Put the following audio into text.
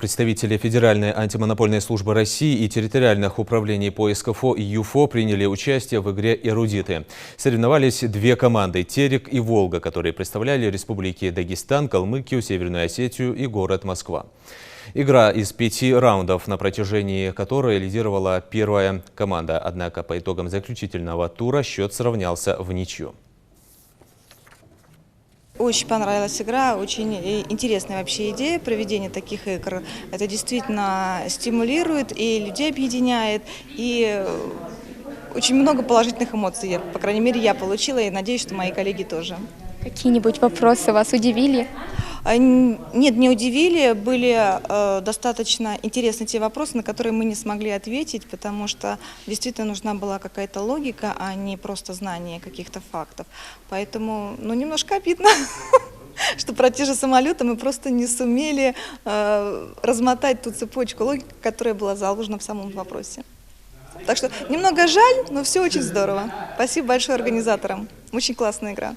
Представители Федеральной антимонопольной службы России и территориальных управлений по СКФО и ЮФО приняли участие в игре «Эрудиты». Соревновались две команды – «Терек» и «Волга», которые представляли республики Дагестан, Калмыкию, Северную Осетию и город Москва. Игра из 5 раундов, на протяжении которой лидировала первая команда. Однако по итогам заключительного тура счет сравнялся в ничью. Очень понравилась игра, очень интересная вообще идея проведения таких игр. Это действительно стимулирует и людей объединяет, и очень много положительных эмоций, по крайней мере, я получила, и надеюсь, что мои коллеги тоже. Какие-нибудь вопросы вас удивили? Нет, не удивили, были достаточно интересны те вопросы, на которые мы не смогли ответить, потому что действительно нужна была какая-то логика, а не просто знание каких-то фактов. Поэтому, немножко обидно, что про те же самолеты мы просто не сумели размотать ту цепочку логики, которая была заложена в самом вопросе. Так что немного жаль, но все очень здорово. Спасибо большое организаторам. Очень классная игра.